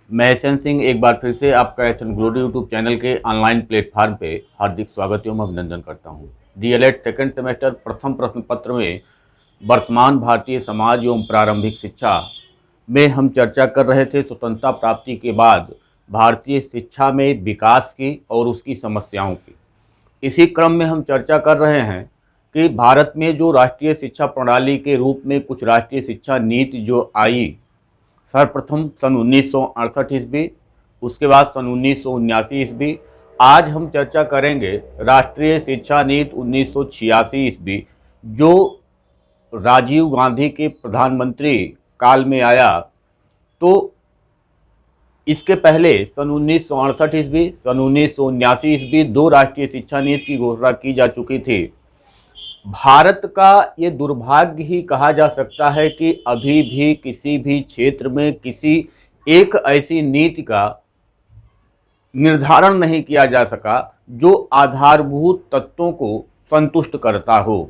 मैं एसएन सिंह एक बार फिर से आपका एसएन ग्लोरी यूट्यूब चैनल के ऑनलाइन प्लेटफॉर्म पे हार्दिक स्वागत एवं अभिनंदन करता हूँ। डीएलएड सेकंड सेमेस्टर प्रथम प्रश्न पत्र में वर्तमान भारतीय समाज एवं प्रारंभिक शिक्षा में हम चर्चा कर रहे थे स्वतंत्रता प्राप्ति के बाद भारतीय शिक्षा में विकास की और उसकी समस्याओं की। इसी क्रम में हम चर्चा कर रहे हैं कि भारत में जो राष्ट्रीय शिक्षा प्रणाली के रूप में कुछ राष्ट्रीय शिक्षा नीति जो आई, सर्वप्रथम सन 1968 ईस्वी, उसके बाद सन 1979 ईस्वी। आज हम चर्चा करेंगे राष्ट्रीय शिक्षा नीति 1986 ईस्वी, जो राजीव गांधी के प्रधानमंत्री काल में आया। तो इसके पहले सन 1968 ईस्वी, सन 1979 ईस्वी दो राष्ट्रीय शिक्षा नीति की घोषणा की जा चुकी थी। भारत का ये दुर्भाग्य ही कहा जा सकता है कि अभी भी किसी भी क्षेत्र में किसी एक ऐसी नीति का निर्धारण नहीं किया जा सका जो आधारभूत तत्वों को संतुष्ट करता हो।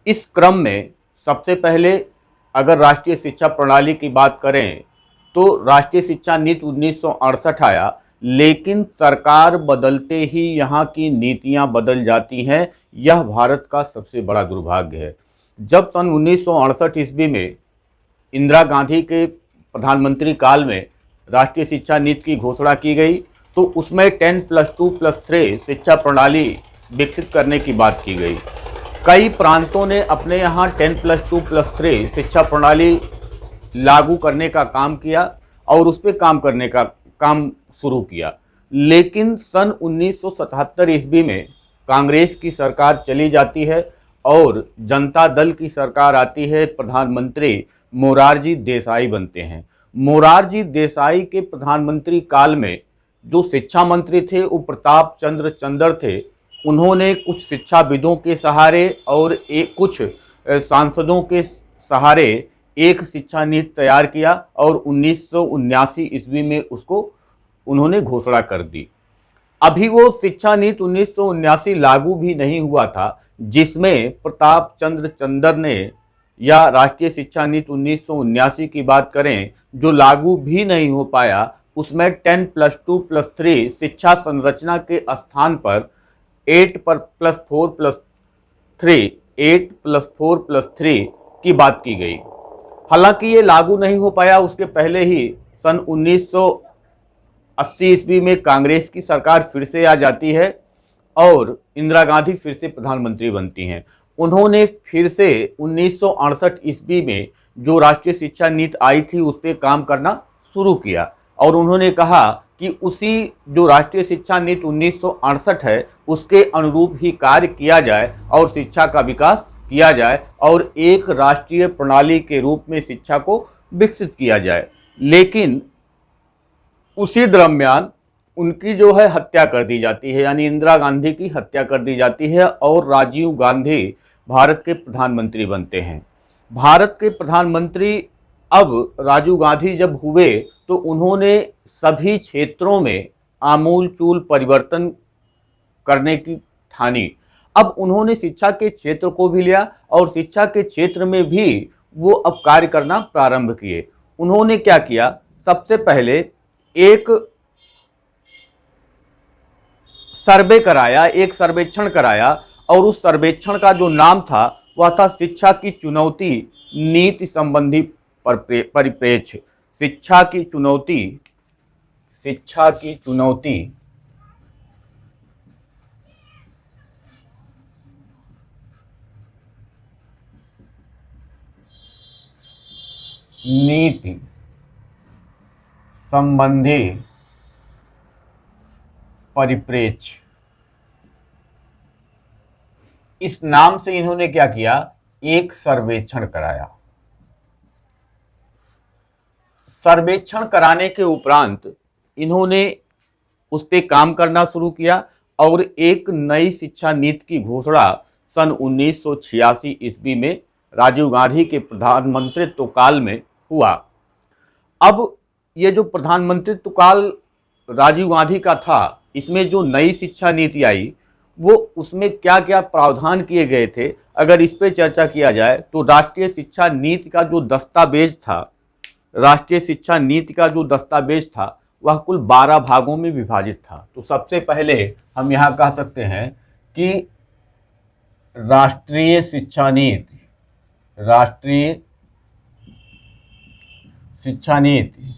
इस क्रम में सबसे पहले अगर राष्ट्रीय शिक्षा प्रणाली की बात करें तो राष्ट्रीय शिक्षा नीति 1968 आया, लेकिन सरकार बदलते ही यहाँ की नीतियाँ बदल जाती हैं। यह भारत का सबसे बड़ा दुर्भाग्य है। जब सन 1968 ईस्वी में इंदिरा गांधी के प्रधानमंत्री काल में राष्ट्रीय शिक्षा नीति की घोषणा की गई तो उसमें 10+2+3 शिक्षा प्रणाली विकसित करने की बात की गई। कई प्रांतों ने अपने यहाँ 10+2+3 शिक्षा प्रणाली लागू करने का काम किया और उस पर काम करने का काम शुरू किया। लेकिन सन 1977 ईस्वी में कांग्रेस की सरकार चली जाती है और जनता दल की सरकार आती है। प्रधानमंत्री मोरारजी देसाई बनते हैं। मोरारजी देसाई के प्रधानमंत्री काल में जो शिक्षा मंत्री थे वो प्रताप चंद्र चंदर थे। उन्होंने कुछ शिक्षाविदों के सहारे और कुछ सांसदों के सहारे एक शिक्षा नीति तैयार किया और 1979 ईस्वी में उसको उन्होंने घोषणा कर दी। अभी वो शिक्षा नीति 1979 लागू भी नहीं हुआ था, जिसमें प्रताप चंद्र चंदर ने, या राष्ट्रीय शिक्षा नीति 1979 की बात करें जो लागू भी नहीं हो पाया, उसमें 10+2+3 शिक्षा संरचना के स्थान पर 8+4+3 की बात की गई। हालांकि ये लागू नहीं हो पाया। उसके पहले ही सन 1980 ईस्वी में कांग्रेस की सरकार फिर से आ जाती है और इंदिरा गांधी फिर से प्रधानमंत्री बनती हैं। उन्होंने फिर से 1968 ईस्वी में जो राष्ट्रीय शिक्षा नीति आई थी उस पर काम करना शुरू किया और उन्होंने कहा कि उसी जो राष्ट्रीय शिक्षा नीति 1968 है उसके अनुरूप ही कार्य किया जाए और शिक्षा का विकास किया जाए और एक राष्ट्रीय प्रणाली के रूप में शिक्षा को विकसित किया जाए। लेकिन उसी दरम्यान उनकी जो है हत्या कर दी जाती है, यानी इंदिरा गांधी की हत्या कर दी जाती है और राजीव गांधी भारत के प्रधानमंत्री बनते हैं। भारत के प्रधानमंत्री अब राजीव गांधी जब हुए तो उन्होंने सभी क्षेत्रों में आमूलचूल परिवर्तन करने की ठानी। अब उन्होंने शिक्षा के क्षेत्र को भी लिया और शिक्षा के क्षेत्र में भी वो अब कार्य करना प्रारंभ किए। उन्होंने क्या किया, सबसे पहले एक सर्वे कराया, एक सर्वेक्षण कराया और उस सर्वेक्षण का जो नाम था वह था शिक्षा की चुनौती नीति संबंधी परिप्रेक्ष्य। शिक्षा की चुनौती नीति संबंधी परिप्रेक्ष्य, इस नाम से इन्होंने क्या किया, एक सर्वेक्षण कराया। सर्वेक्षण कराने के उपरांत इन्होंने उस पर काम करना शुरू किया और एक नई शिक्षा नीति की घोषणा सन 1986 ईस्वी में राजीव गांधी के प्रधानमंत्रित्व काल में हुआ। अब ये जो प्रधानमंत्रित्व काल राजीव गांधी का था, इसमें जो नई शिक्षा नीति आई वो उसमें क्या क्या प्रावधान किए गए थे, अगर इस पे चर्चा किया जाए तो राष्ट्रीय शिक्षा नीति का जो दस्तावेज था वह कुल 12 भागों में विभाजित था। तो सबसे पहले हम यहाँ कह सकते हैं कि राष्ट्रीय शिक्षा नीति, राष्ट्रीय शिक्षा नीति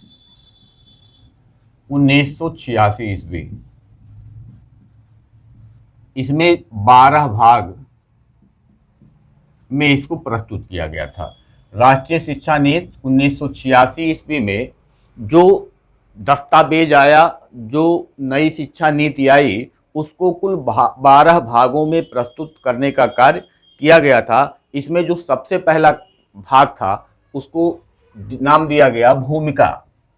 1986 ईस्वी, इसमें 12 भाग में इसको प्रस्तुत किया गया था। राष्ट्रीय शिक्षा नीति 1986 ईस्वी में जो दस्तावेज आया, जो नई शिक्षा नीति आई, उसको कुल 12 भागों में प्रस्तुत करने का कार्य किया गया था। इसमें जो सबसे पहला भाग था उसको नाम दिया गया भूमिका।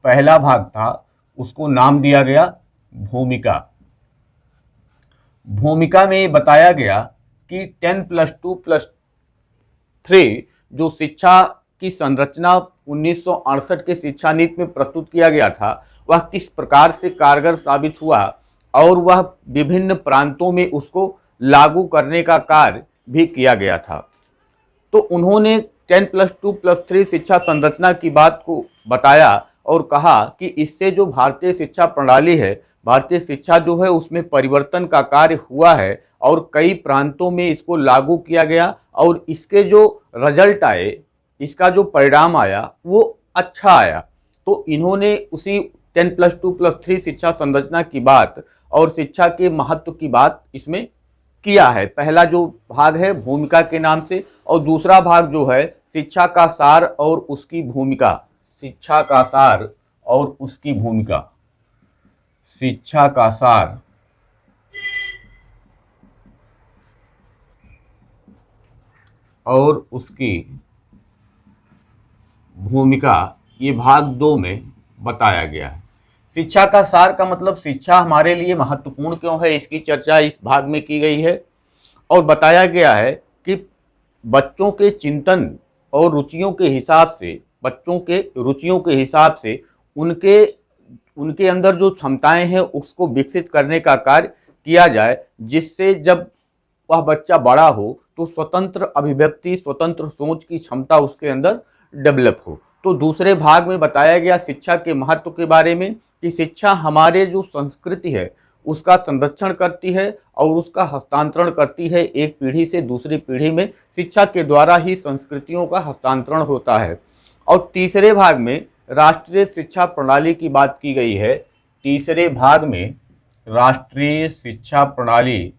पहला भाग था, उसको नाम दिया गया भूमिका। भूमिका में बताया गया कि 10+2+3 जो शिक्षा की संरचना 1968 के शिक्षा नीति में प्रस्तुत किया गया था, वह किस प्रकार से कारगर साबित हुआ और वह विभिन्न प्रांतों में उसको लागू करने का कार्य भी किया गया था। तो उन्होंने 10+2+3 शिक्षा संरचना की बात को बताया और कहा कि इससे जो भारतीय शिक्षा प्रणाली है, भारतीय शिक्षा जो है उसमें परिवर्तन का कार्य हुआ है और कई प्रांतों में इसको लागू किया गया और इसके जो रिजल्ट आए, इसका जो परिणाम आया वो अच्छा आया। तो इन्होंने उसी 10+2+3 शिक्षा संरचना की बात और शिक्षा के महत्व की बात इसमें किया है। पहला जो भाग है भूमिका के नाम से, और दूसरा भाग जो है शिक्षा का सार और उसकी भूमिका, शिक्षा का सार और उसकी भूमिका, शिक्षा का सार और उसकी भूमिका, ये भाग 2 में बताया गया है। शिक्षा का सार का मतलब शिक्षा हमारे लिए महत्वपूर्ण क्यों है, इसकी चर्चा इस भाग में की गई है और बताया गया है कि बच्चों के चिंतन और रुचियों के हिसाब से, बच्चों के रुचियों के हिसाब से उनके अंदर जो क्षमताएं हैं उसको विकसित करने का कार्य किया जाए, जिससे जब वह बच्चा बड़ा हो तो स्वतंत्र अभिव्यक्ति, स्वतंत्र सोच की क्षमता उसके अंदर डेवलप हो। तो दूसरे भाग में बताया गया शिक्षा के महत्व के बारे में कि शिक्षा हमारे जो संस्कृति है उसका संरक्षण करती है और उसका हस्तांतरण करती है एक पीढ़ी से दूसरी पीढ़ी में। शिक्षा के द्वारा ही संस्कृतियों का हस्तांतरण होता है। और तीसरे भाग में राष्ट्रीय शिक्षा प्रणाली की बात की गई है। तीसरे भाग में राष्ट्रीय शिक्षा प्रणाली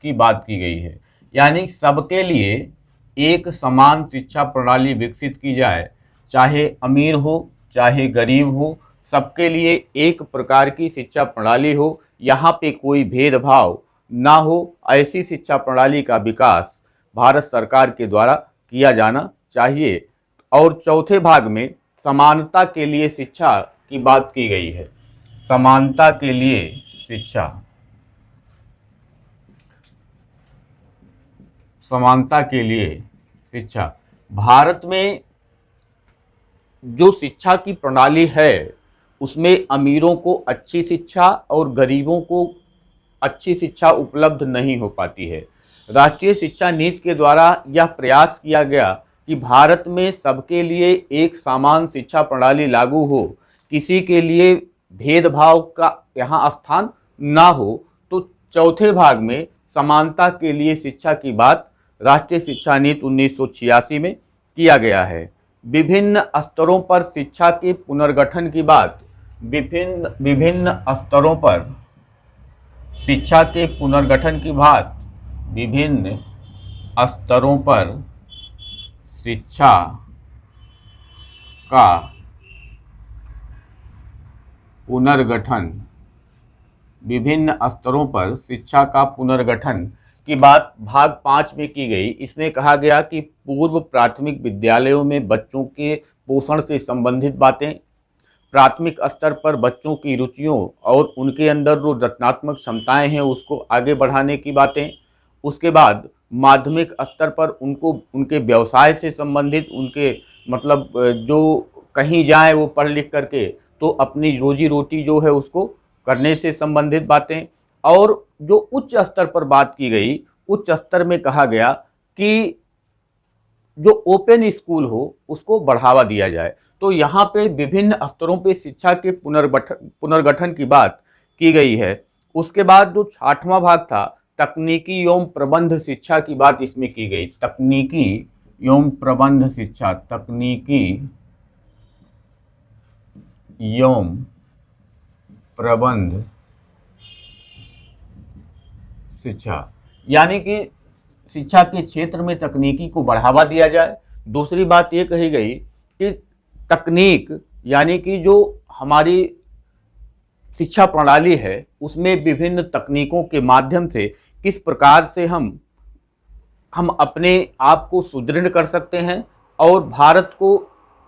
की बात की गई है, यानी सबके लिए एक समान शिक्षा प्रणाली विकसित की जाए, चाहे अमीर हो चाहे गरीब हो, सबके लिए एक प्रकार की शिक्षा प्रणाली हो, यहाँ पे कोई भेदभाव ना हो। ऐसी शिक्षा प्रणाली का विकास भारत सरकार के द्वारा किया जाना चाहिए। और चौथे भाग में समानता के लिए शिक्षा की बात की गई है। समानता के लिए शिक्षा, समानता के लिए शिक्षा। भारत में जो शिक्षा की प्रणाली है उसमें अमीरों को अच्छी शिक्षा और गरीबों को अच्छी शिक्षा उपलब्ध नहीं हो पाती है। राष्ट्रीय शिक्षा नीति के द्वारा यह प्रयास किया गया कि भारत में सबके लिए एक समान शिक्षा प्रणाली लागू हो, किसी के लिए भेदभाव का यहाँ स्थान ना हो। तो चौथे भाग में समानता के लिए शिक्षा की बात राष्ट्रीय शिक्षा नीति 1986 में किया गया है। विभिन्न स्तरों पर शिक्षा के पुनर्गठन की बात, विभिन्न स्तरों पर शिक्षा के पुनर्गठन की बात, विभिन्न स्तरों पर शिक्षा का पुनर्गठन, विभिन्न स्तरों पर शिक्षा का पुनर्गठन की बात भाग 5 में की गई। इसमें कहा गया कि पूर्व प्राथमिक विद्यालयों में बच्चों के पोषण से संबंधित बातें, प्राथमिक स्तर पर बच्चों की रुचियों और उनके अंदर जो रचनात्मक क्षमताएं हैं उसको आगे बढ़ाने की बातें, उसके बाद माध्यमिक स्तर पर उनको उनके व्यवसाय से संबंधित, उनके मतलब जो कहीं जाएं वो पढ़ लिख करके तो अपनी रोजी रोटी जो है उसको करने से संबंधित बातें। और जो उच्च स्तर पर बात की गई, उच्च स्तर में कहा गया कि जो ओपन स्कूल हो उसको बढ़ावा दिया जाए। तो यहाँ पे विभिन्न स्तरों पे शिक्षा के पुनर्गठन की बात की गई है। उसके बाद जो 6वां भाग था, तकनीकी एवं प्रबंध शिक्षा की बात इसमें की गई। तकनीकी एवं प्रबंध शिक्षा, तकनीकी एवं प्रबंध शिक्षा, यानी कि शिक्षा के क्षेत्र में तकनीकी को बढ़ावा दिया जाए। दूसरी बात ये कही गई कि तकनीक यानी कि जो हमारी शिक्षा प्रणाली है उसमें विभिन्न तकनीकों के माध्यम से किस प्रकार से हम अपने आप को सुदृढ़ कर सकते हैं और भारत को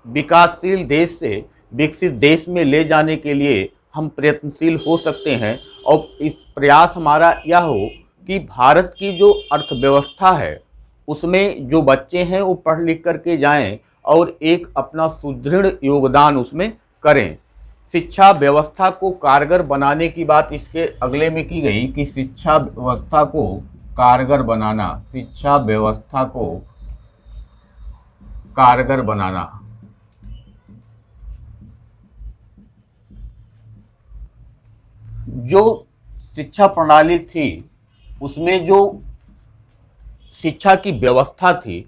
विकासशील देश से विकसित देश में ले जाने के लिए हम प्रयत्नशील हो सकते हैं। और इस प्रयास हमारा यह हो कि भारत की जो अर्थव्यवस्था है उसमें जो बच्चे हैं वो पढ़ लिख करके जाएं और एक अपना सुदृढ़ योगदान उसमें करें। शिक्षा व्यवस्था को कारगर बनाने की बात इसके अगले में की गई कि शिक्षा व्यवस्था को कारगर बनाना, शिक्षा व्यवस्था को कारगर बनाना। जो शिक्षा प्रणाली थी उसमें जो शिक्षा की व्यवस्था थी,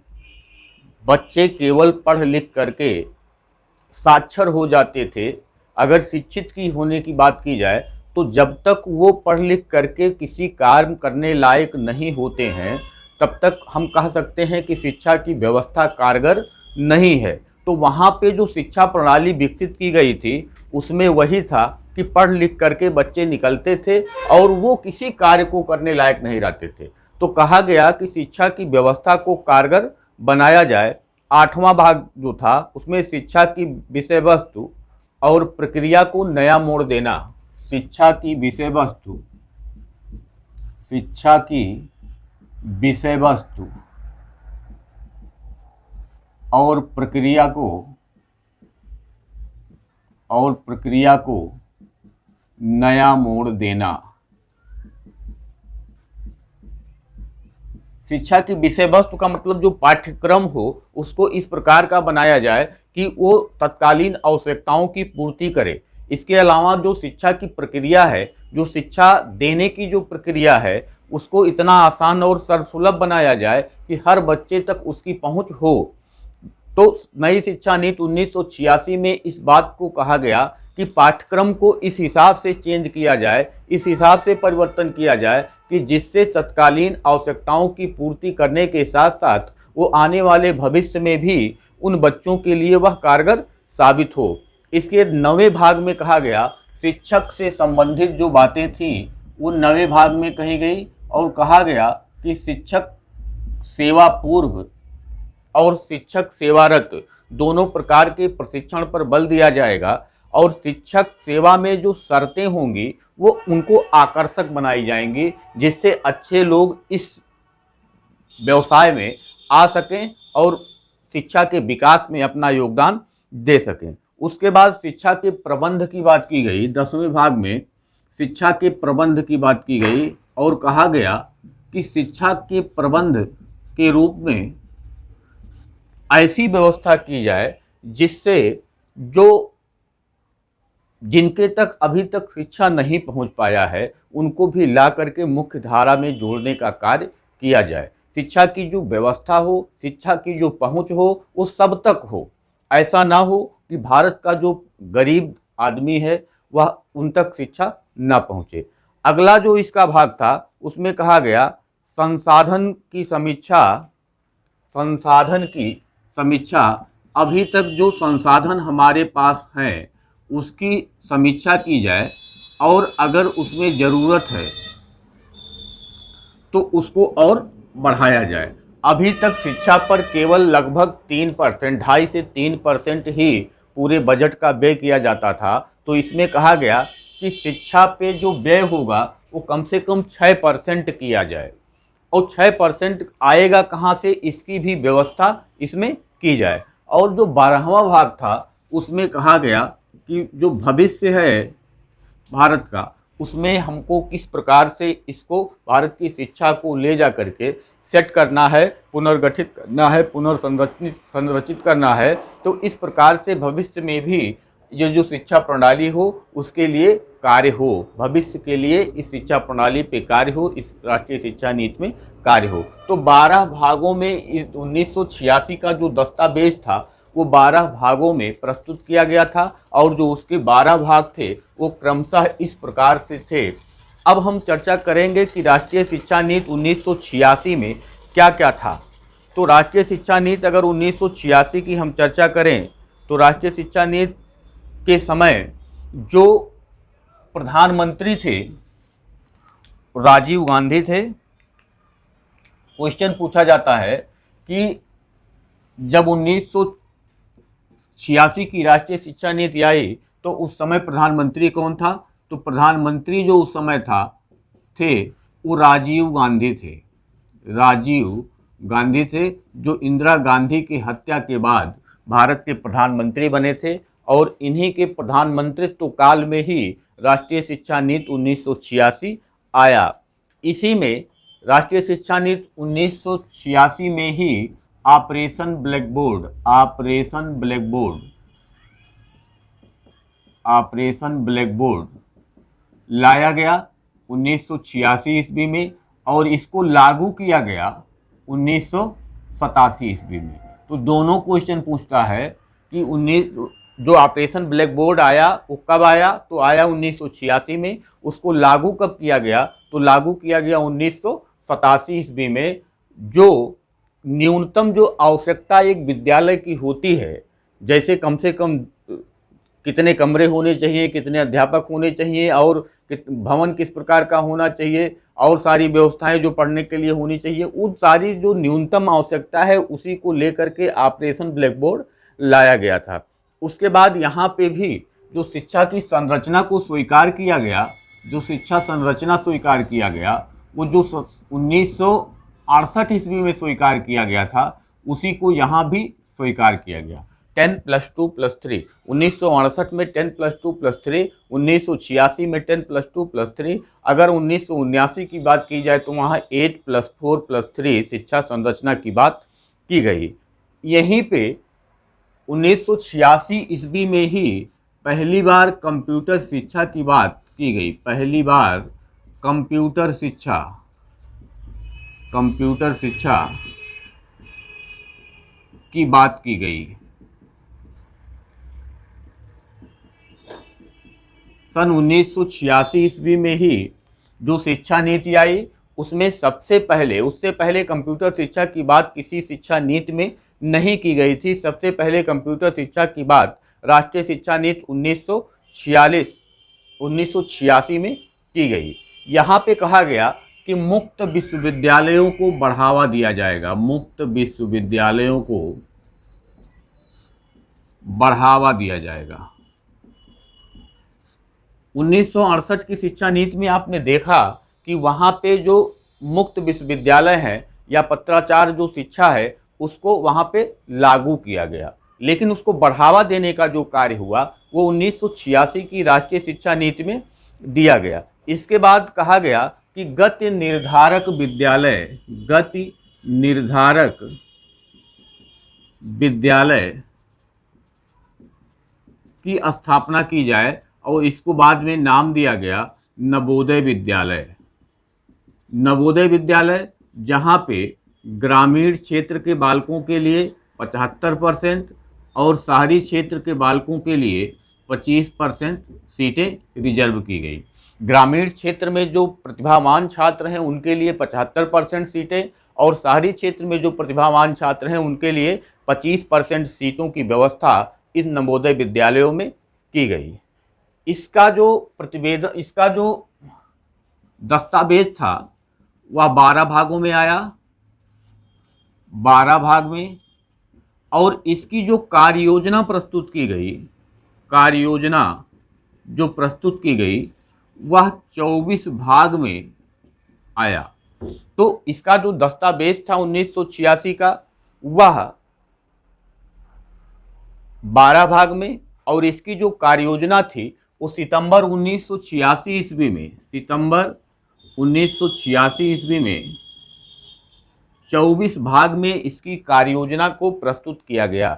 बच्चे केवल पढ़ लिख करके साक्षर हो जाते थे। अगर शिक्षित की होने की बात की जाए तो जब तक वो पढ़ लिख करके किसी कार्य करने लायक नहीं होते हैं तब तक हम कह सकते हैं कि शिक्षा की व्यवस्था कारगर नहीं है। तो वहाँ पे जो शिक्षा प्रणाली विकसित की गई थी उसमें वही था कि पढ़ लिख करके बच्चे निकलते थे और वो किसी कार्य को करने लायक नहीं रहते थे। तो कहा गया कि शिक्षा की व्यवस्था को कारगर बनाया जाए। 8वां भाग जो था उसमें शिक्षा की विषय वस्तु और प्रक्रिया को नया मोड़ देना। शिक्षा की विषय वस्तु, शिक्षा की विषय वस्तु और प्रक्रिया को नया मोड़ देना। शिक्षा की विषय वस्तु का मतलब जो पाठ्यक्रम हो उसको इस प्रकार का बनाया जाए कि वो तत्कालीन आवश्यकताओं की पूर्ति करे। इसके अलावा जो शिक्षा की प्रक्रिया है, जो शिक्षा देने की जो प्रक्रिया है उसको इतना आसान और सर्वसुलभ बनाया जाए कि हर बच्चे तक उसकी पहुंच हो। तो नई शिक्षा नीति 1986 में इस बात को कहा गया कि पाठ्यक्रम को इस हिसाब से चेंज किया जाए, इस हिसाब से परिवर्तन किया जाए कि जिससे तत्कालीन आवश्यकताओं की पूर्ति करने के साथ साथ वो आने वाले भविष्य में भी उन बच्चों के लिए वह कारगर साबित हो। इसके 9वें भाग में कहा गया शिक्षक से संबंधित जो बातें थी वो 9वें भाग में कही गई और कहा गया कि शिक्षक सेवा पूर्व और शिक्षक सेवारत दोनों प्रकार के प्रशिक्षण पर बल दिया जाएगा और शिक्षक सेवा में जो शर्तें होंगी वो उनको आकर्षक बनाई जाएंगी जिससे अच्छे लोग इस व्यवसाय में आ सकें और शिक्षा के विकास में अपना योगदान दे सकें। उसके बाद शिक्षा के प्रबंध की बात की गई। 10वें भाग में शिक्षा के प्रबंध की बात की गई और कहा गया कि शिक्षा के प्रबंध के रूप में ऐसी व्यवस्था की जाए जिससे जो जिनके तक अभी तक शिक्षा नहीं पहुंच पाया है उनको भी ला करके मुख्य धारा में जोड़ने का कार्य किया जाए। शिक्षा की जो व्यवस्था हो, शिक्षा की जो पहुंच हो वो सब तक हो। ऐसा ना हो कि भारत का जो गरीब आदमी है वह उन तक शिक्षा ना पहुंचे। अगला जो इसका भाग था उसमें कहा गया संसाधन की समीक्षा। अभी तक जो संसाधन हमारे पास हैं उसकी समीक्षा की जाए और अगर उसमें ज़रूरत है तो उसको और बढ़ाया जाए। अभी तक शिक्षा पर केवल लगभग 3%, 2.5 से 3% ही पूरे बजट का व्यय किया जाता था। तो इसमें कहा गया कि शिक्षा पे जो व्यय होगा वो कम से कम 6% किया जाए और 6% आएगा कहाँ से इसकी भी व्यवस्था इसमें की जाए। और जो 12वां भाग था उसमें कहा गया कि जो भविष्य है भारत का उसमें हमको किस प्रकार से इसको भारत की शिक्षा को ले जा करके सेट करना है, पुनर्गठित करना है, पुनर्संरचित करना है, तो इस प्रकार से भविष्य में भी ये जो शिक्षा प्रणाली हो उसके लिए कार्य हो, भविष्य के लिए इस शिक्षा प्रणाली पे कार्य हो, इस राष्ट्रीय शिक्षा नीति में कार्य हो। तो 12 भागों में इस 1986 का जो दस्तावेज था वो 12 भागों में प्रस्तुत किया गया था और जो उसके 12 भाग थे वो क्रमशः इस प्रकार से थे। अब हम चर्चा करेंगे कि राष्ट्रीय शिक्षा नीति 1986 में क्या क्या था। तो राष्ट्रीय शिक्षा नीति अगर 1986 की हम चर्चा करें तो राष्ट्रीय शिक्षा नीति के समय जो प्रधानमंत्री थे राजीव गांधी थे। क्वेश्चन पूछा जाता है कि जब 1986 की राष्ट्रीय शिक्षा नीति आई तो उस समय प्रधानमंत्री कौन था? तो प्रधानमंत्री जो उस समय थे वो राजीव गांधी थे। राजीव गांधी थे जो इंदिरा गांधी की हत्या के बाद भारत के प्रधानमंत्री बने थे और इन्हीं के प्रधानमंत्रित्व काल में ही राष्ट्रीय शिक्षा नीति 1986 आया। इसी में राष्ट्रीय शिक्षा नीति 1986 में ही ऑपरेशन ब्लैक बोर्ड लाया गया 1986 ईस्वी में और इसको लागू किया गया 1987 ईस्वी में। तो दोनों क्वेश्चन पूछता है कि जो ऑपरेशन ब्लैक बोर्ड आया वो कब आया? तो आया 1986 में। उसको लागू कब किया गया? तो लागू किया गया 1987 ईस्वी में। जो न्यूनतम जो आवश्यकता एक विद्यालय की होती है, जैसे कम से कम कितने कमरे होने चाहिए, कितने अध्यापक होने चाहिए और भवन किस प्रकार का होना चाहिए और सारी व्यवस्थाएं जो पढ़ने के लिए होनी चाहिए, उन सारी जो न्यूनतम आवश्यकता है उसी को लेकर के ऑपरेशन ब्लैक बोर्ड लाया गया था। उसके बाद यहाँ पे भी जो शिक्षा की संरचना को स्वीकार किया गया, जो शिक्षा संरचना स्वीकार किया गया वो जो 1968 ईस्वी में स्वीकार किया गया था उसी को यहाँ भी स्वीकार किया गया। 10+2+3 1968 में 10+2+3, 1986 में 10+2+3। अगर 1979 की बात की जाए तो वहाँ 8+4+3 शिक्षा संरचना की बात की गई। यहीं पे 1986 ईस्वी में ही पहली बार कंप्यूटर शिक्षा की बात की गई। पहली बार कंप्यूटर शिक्षा की बात की गई। सन 1986 ईस्वी में ही जो शिक्षा नीति आई उसमें उससे पहले कंप्यूटर शिक्षा की बात किसी शिक्षा नीति में नहीं की गई थी। सबसे पहले कंप्यूटर शिक्षा की बात राष्ट्रीय शिक्षा नीति 1986 में की गई। यहाँ पे कहा गया कि मुक्त विश्वविद्यालयों को बढ़ावा दिया जाएगा। मुक्त विश्वविद्यालयों को बढ़ावा दिया जाएगा। 1968 की शिक्षा नीति में आपने देखा कि वहाँ पे जो मुक्त विश्वविद्यालय है या पत्राचार जो शिक्षा है उसको वहाँ पे लागू किया गया, लेकिन उसको बढ़ावा देने का जो कार्य हुआ वो 1986 की राष्ट्रीय शिक्षा नीति में दिया गया। इसके बाद कहा गया कि गति निर्धारक विद्यालय की स्थापना की जाए और इसको बाद में नाम दिया गया नवोदय विद्यालय, जहाँ पे ग्रामीण क्षेत्र के बालकों के लिए 75% और शहरी क्षेत्र के बालकों के लिए 25% सीटें रिजर्व की गई। ग्रामीण क्षेत्र में जो प्रतिभावान छात्र हैं उनके लिए 75% सीटें और शहरी क्षेत्र में जो प्रतिभावान छात्र हैं उनके लिए 25% सीटों की व्यवस्था इस नवोदय विद्यालयों में की गई। इसका जो दस्तावेज था वह 12 भागों में आया, 12 भाग में, और इसकी जो कार्य योजना प्रस्तुत की गई वह 24 भाग में आया। तो इसका जो दस्तावेज था 1986 का वह 12 भाग में और इसकी जो कार्य योजना थी वो सितंबर 1986 ईस्वी में 24 भाग में इसकी कार्ययोजना को प्रस्तुत किया गया।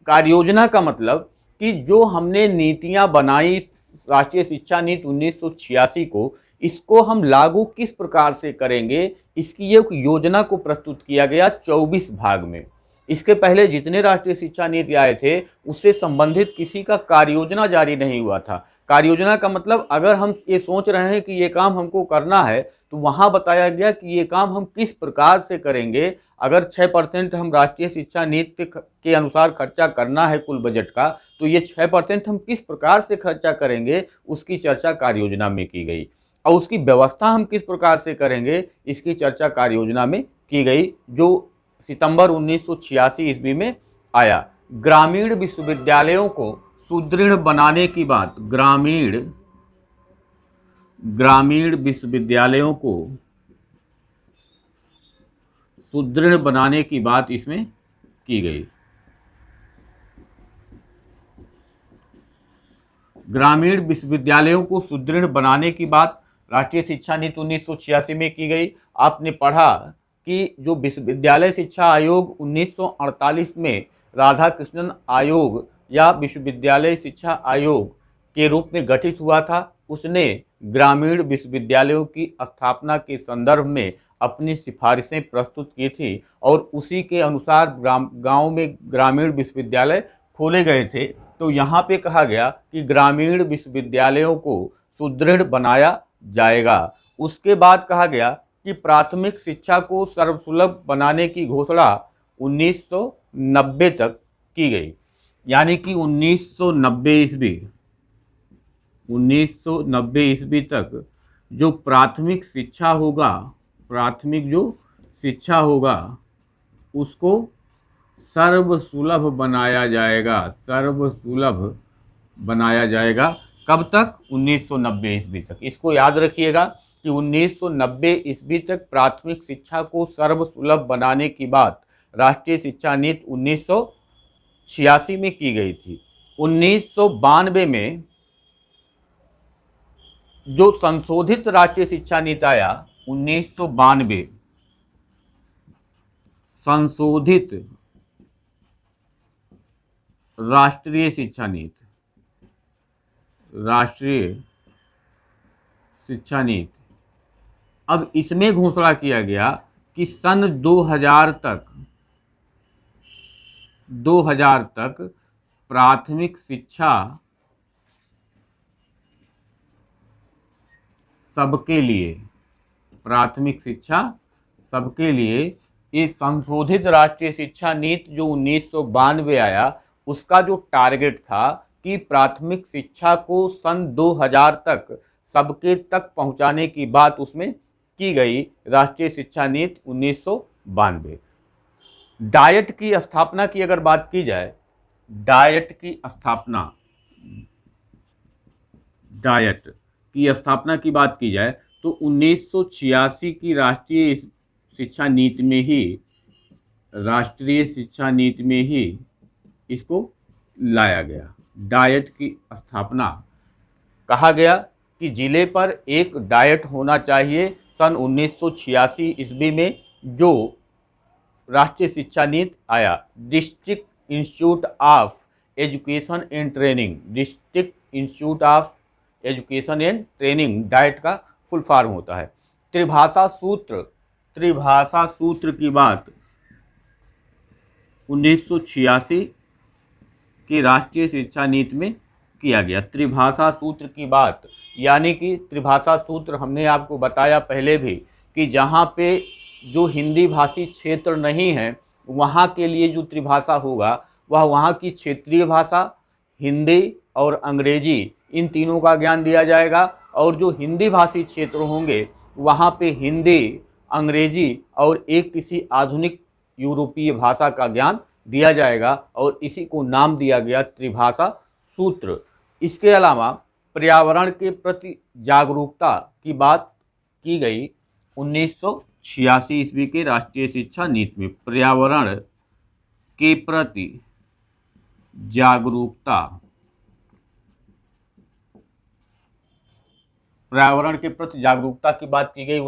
कार्ययोजना का मतलब कि जो हमने नीतियां बनाई राष्ट्रीय शिक्षा नीति 1986 को, इसको हम लागू किस प्रकार से करेंगे, इसकी एक योजना को प्रस्तुत किया गया 24 भाग में। इसके पहले जितने राष्ट्रीय शिक्षा नीति आए थे उससे संबंधित किसी का कार्ययोजना जारी नहीं हुआ था। कार्ययोजना का मतलब अगर हम ये सोच रहे हैं कि ये काम हमको करना है तो वहां बताया गया कि ये काम हम किस प्रकार से करेंगे। अगर 6% हम राष्ट्रीय शिक्षा नीति के अनुसार खर्चा करना है कुल बजट का, तो ये 6% हम किस प्रकार से खर्चा करेंगे उसकी चर्चा कार्ययोजना में की गई, और उसकी व्यवस्था हम किस प्रकार से करेंगे इसकी चर्चा कार्ययोजना में की गई, जो सितंबर 1986 ईस्वी में आया। ग्रामीण विश्वविद्यालयों को सुदृढ़ बनाने की बात, ग्रामीण विश्वविद्यालयों को सुदृढ़ बनाने की बात इसमें की गई। ग्रामीण विश्वविद्यालयों को सुदृढ़ बनाने की बात राष्ट्रीय शिक्षा नीति 1986 में की गई। आपने पढ़ा कि जो विश्वविद्यालय शिक्षा आयोग 1948 में राधाकृष्णन आयोग या विश्वविद्यालय शिक्षा आयोग के रूप में गठित हुआ था, उसने ग्रामीण विश्वविद्यालयों की स्थापना के संदर्भ में अपनी सिफारिशें प्रस्तुत की थी और उसी के अनुसार गांव में ग्रामीण विश्वविद्यालय खोले गए थे। तो यहाँ पे कहा गया कि ग्रामीण विश्वविद्यालयों को सुदृढ़ बनाया जाएगा। उसके बाद कहा गया कि प्राथमिक शिक्षा को सर्वसुलभ बनाने की घोषणा 1990 तक की गई, यानी कि 1990 ईस्वी तक जो प्राथमिक शिक्षा होगा उसको सर्वसुलभ बनाया जाएगा। कब तक? 1990 ईस्वी तक। इसको याद रखिएगा कि 1990 ईस्वी तक प्राथमिक शिक्षा को सर्वसुलभ बनाने की बात राष्ट्रीय शिक्षा नीति 1986 में की गई थी। 1992 में जो संशोधित राष्ट्रीय शिक्षा नीति आया, 1992 संशोधित राष्ट्रीय शिक्षा नीति, अब इसमें घोषणा किया गया कि सन 2000 तक प्राथमिक शिक्षा सबके लिए इस संशोधित राष्ट्रीय शिक्षा नीति जो 1992 आया, उसका जो टारगेट था कि प्राथमिक शिक्षा को सन 2000 तक सबके तक पहुंचाने की बात उसमें की गई, राष्ट्रीय शिक्षा नीति 1992। डाइट की स्थापना की अगर बात की जाए, डाइट की स्थापना की बात की जाए तो 1986 की राष्ट्रीय शिक्षा नीति में ही इसको लाया गया। डाइट की स्थापना, कहा गया कि जिले पर एक डाइट होना चाहिए। सन 1986 ईस्वी में जो राष्ट्रीय शिक्षा नीति आया, district institute of education and training, diet का फुल फॉर्म होता है। त्रिभाषा सूत्र की बात 1986 की राष्ट्रीय शिक्षा नीति में किया गया। त्रिभाषा सूत्र की बात, यानी कि त्रिभाषा सूत्र हमने आपको बताया पहले भी कि जहाँ पे जो हिंदी भाषी क्षेत्र नहीं है वहाँ के लिए जो त्रिभाषा होगा वह वहाँ की क्षेत्रीय भाषा, हिंदी और अंग्रेजी, इन तीनों का ज्ञान दिया जाएगा। और जो हिंदी भाषी क्षेत्र होंगे वहाँ पे हिंदी, अंग्रेजी और एक किसी आधुनिक यूरोपीय भाषा का ज्ञान दिया जाएगा और इसी को नाम दिया गया त्रिभाषा सूत्र। इसके अलावा पर्यावरण के प्रति जागरूकता की बात की गई 1986 ईस्वी के राष्ट्रीय शिक्षा नीति में। पर्यावरण के प्रति जागरूकता की बात की गई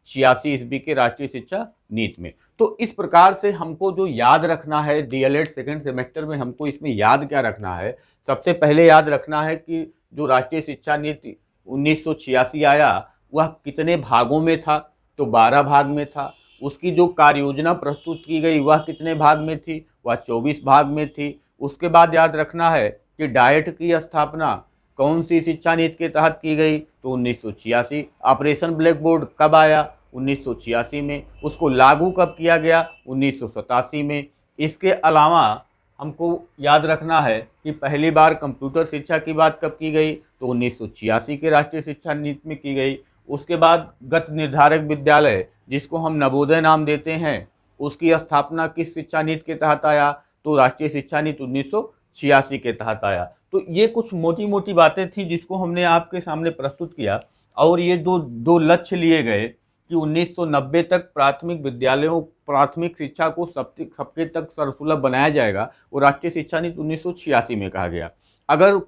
1986 ईस्वी के राष्ट्रीय शिक्षा नीति में। तो इस प्रकार से हमको जो याद रखना है डीएलएड सेकंड सेमेस्टर में, हमको इसमें याद क्या रखना है, सबसे पहले याद रखना है कि जो राष्ट्रीय शिक्षा नीति 1986 आया वह कितने भागों में था, तो 12 भाग में था। उसकी जो कार्य योजना प्रस्तुत की गई वह कितने भाग में थी, वह 24 भाग में थी। उसके बाद याद रखना है कि डाइट की स्थापना कौन सी शिक्षा नीति के तहत की गई, तो 1986। ऑपरेशन ब्लैक बोर्ड कब आया, 1986 में। उसको लागू कब किया गया, 1987 में। इसके अलावा हमको याद रखना है कि पहली बार कंप्यूटर शिक्षा की बात कब की गई, तो 1986 के राष्ट्रीय शिक्षा नीति में की गई। उसके बाद गत निर्धारक विद्यालय, जिसको हम नवोदय नाम देते हैं, उसकी स्थापना किस शिक्षा नीति के तहत आया, तो राष्ट्रीय शिक्षा नीति 1986 के तहत आया। तो ये कुछ मोटी मोटी बातें थी जिसको हमने आपके सामने प्रस्तुत किया। और ये दो लक्ष्य लिए गए कि 1990 तक प्राथमिक विद्यालयों, प्राथमिक शिक्षा को सबके तक सर्वसुलभ बनाया जाएगा, वो राष्ट्रीय शिक्षा नीति 1986 में कहा गया। अगर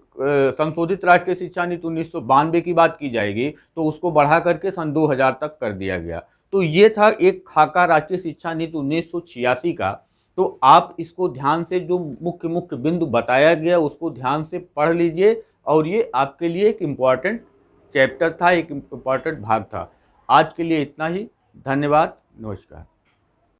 संशोधित राष्ट्रीय शिक्षा नीति 1992 की बात की जाएगी तो उसको बढ़ा करके सन 2000 तक कर दिया गया। तो ये था एक खाका राष्ट्रीय शिक्षा नीति 1986 का। तो आप इसको ध्यान से, जो मुख्य मुख्य बिंदु बताया गया उसको ध्यान से पढ़ लीजिए, और ये आपके लिए एक इम्पॉर्टेंट चैप्टर था, एक इम्पॉर्टेंट भाग था। आज के लिए इतना ही। धन्यवाद, नमस्कार।